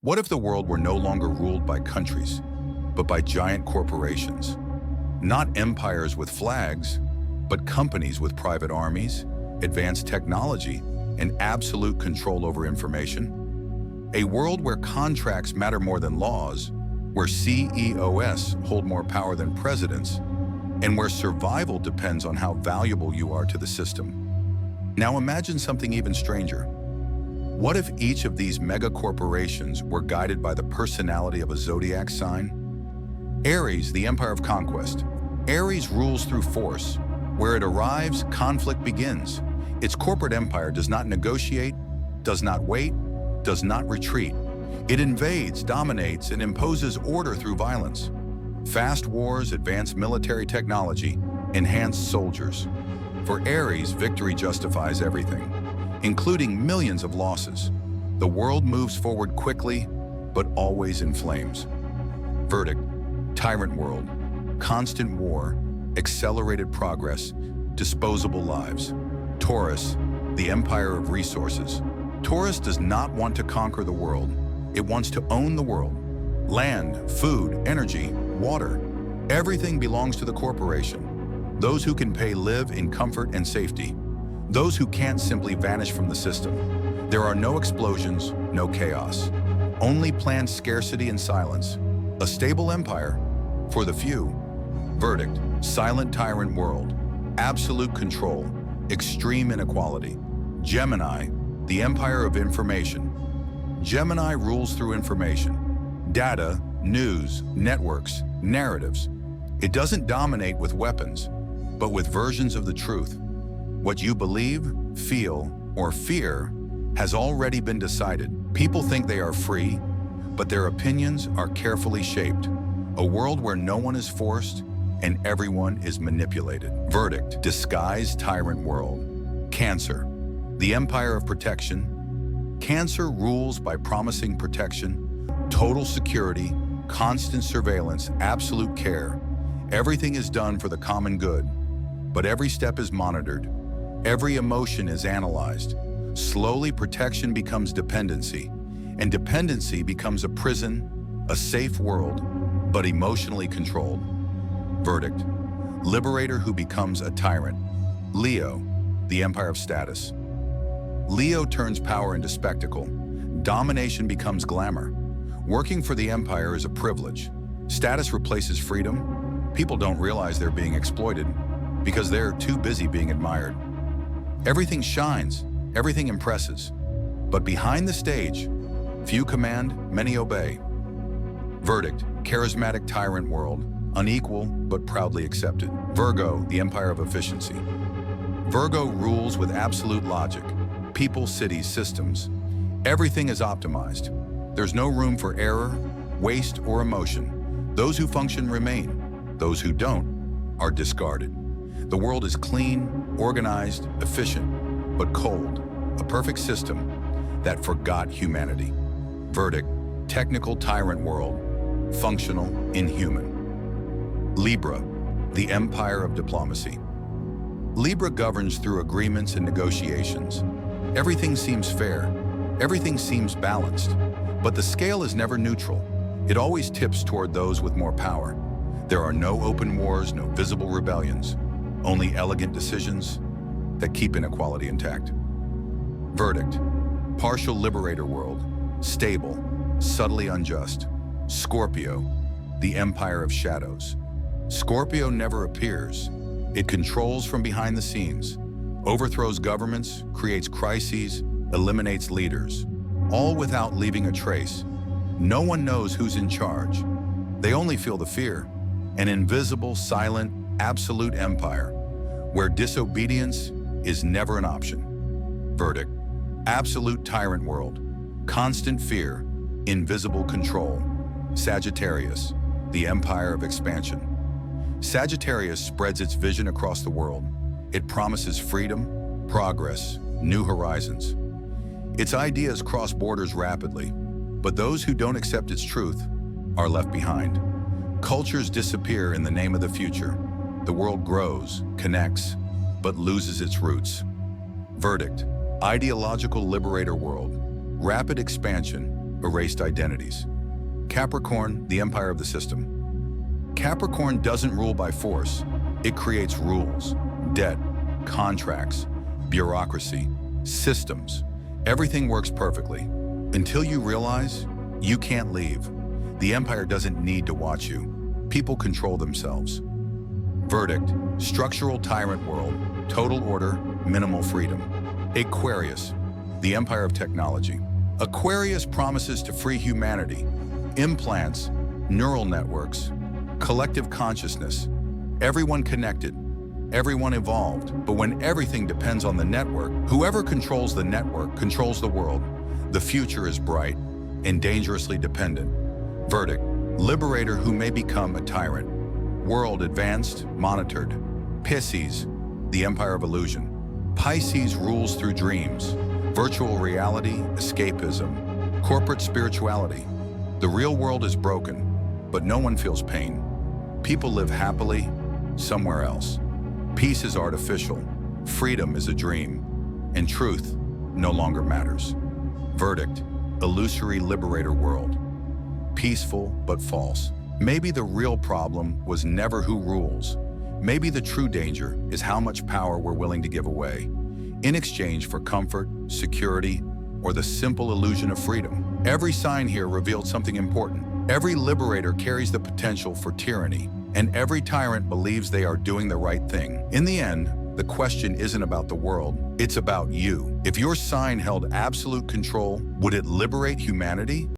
What if the world were no longer ruled by countries, but by giant corporations? Not empires with flags, but companies with private armies, advanced technology, and absolute control over information? A world where contracts matter more than laws, where CEOs hold more power than presidents, and where survival depends on how valuable you are to the system. Now imagine something even stranger. What if each of these mega corporations were guided by the personality of a zodiac sign? Aries, the empire of conquest. Aries rules through force. Where it arrives, conflict begins. Its corporate empire does not negotiate, does not wait, does not retreat. It invades, dominates, and imposes order through violence. Fast wars, advanced military technology, enhanced soldiers. For Aries, victory justifies everything, including millions of losses. The world moves forward quickly, but always in flames. Verdict: Tyrant world. Constant war, accelerated progress, disposable lives. Taurus, the empire of resources. Taurus does not want to conquer the world. It wants to own the world. Land, food, energy, water. Everything belongs to the corporation. Those who can pay live in comfort and safety. Those who can't simply vanish from the system. There are no explosions, no chaos. Only planned scarcity and silence. A stable empire for the few. Verdict: silent tyrant world. Absolute control. Extreme inequality. Gemini, the empire of information. Gemini rules through information. Data, news, networks, narratives. It doesn't dominate with weapons, but with versions of the truth. What you believe, feel, or fear has already been decided. People think they are free, but their opinions are carefully shaped. A world where no one is forced and everyone is manipulated. Verdict: disguised tyrant world. Cancer, the empire of protection. Cancer rules by promising protection, total security, constant surveillance, absolute care. Everything is done for the common good, but every step is monitored. Every emotion is analyzed. Slowly, protection becomes dependency, and dependency becomes a prison, a safe world, but emotionally controlled. Verdict: Liberator who becomes a tyrant. Leo, the empire of status. Leo turns power into spectacle. Domination becomes glamour. Working for the empire is a privilege. Status replaces freedom. People don't realize they're being exploited because they're too busy being admired. Everything shines, everything impresses. But behind the stage, few command, many obey. Verdict: charismatic tyrant world, unequal but proudly accepted. Virgo, the empire of efficiency. Virgo rules with absolute logic. People, cities, systems. Everything is optimized. There's no room for error, waste, or emotion. Those who function remain. Those who don't are discarded. The world is clean, organized, efficient, but cold. A perfect system that forgot humanity. Verdict: technical tyrant world, functional, inhuman. Libra, the empire of diplomacy. Libra governs through agreements and negotiations. Everything seems fair. Everything seems balanced. But the scale is never neutral. It always tips toward those with more power. There are no open wars, no visible rebellions. Only elegant decisions that keep inequality intact. Verdict: partial liberator world, stable, subtly unjust. Scorpio, the empire of shadows. Scorpio never appears. It controls from behind the scenes, overthrows governments, creates crises, eliminates leaders, all without leaving a trace. No one knows who's in charge. They only feel the fear. An invisible, silent, absolute empire where disobedience is never an option. Verdict: absolute tyrant world, constant fear, invisible control. Sagittarius, the empire of expansion. Sagittarius spreads its vision across the world. It promises freedom, progress, new horizons. Its ideas cross borders rapidly, but those who don't accept its truth are left behind. Cultures disappear in the name of the future. The world grows, connects, but loses its roots. Verdict: ideological liberator world, rapid expansion, erased identities. Capricorn, the empire of the system. Capricorn doesn't rule by force. It creates rules, debt, contracts, bureaucracy, systems. Everything works perfectly. Until you realize you can't leave. The empire doesn't need to watch you. People control themselves. Verdict: structural tyrant world, total order, minimal freedom. Aquarius, the empire of technology. Aquarius promises to free humanity. Implants, neural networks, collective consciousness. Everyone connected, everyone evolved. But when everything depends on the network, whoever controls the network controls the world. The future is bright and dangerously dependent. Verdict: Liberator who may become a tyrant. World advanced, monitored. Pisces, the empire of illusion. Pisces rules through dreams, virtual reality, escapism, corporate spirituality. The real world is broken, but no one feels pain. People live happily somewhere else. Peace is artificial, freedom is a dream, and truth no longer matters. Verdict: illusory liberator world. Peaceful but false. Maybe the real problem was never who rules. Maybe the true danger is how much power we're willing to give away in exchange for comfort, security, or the simple illusion of freedom. Every sign here revealed something important. Every liberator carries the potential for tyranny, and every tyrant believes they are doing the right thing. In the end, the question isn't about the world, it's about you. If your sign held absolute control, would it liberate humanity?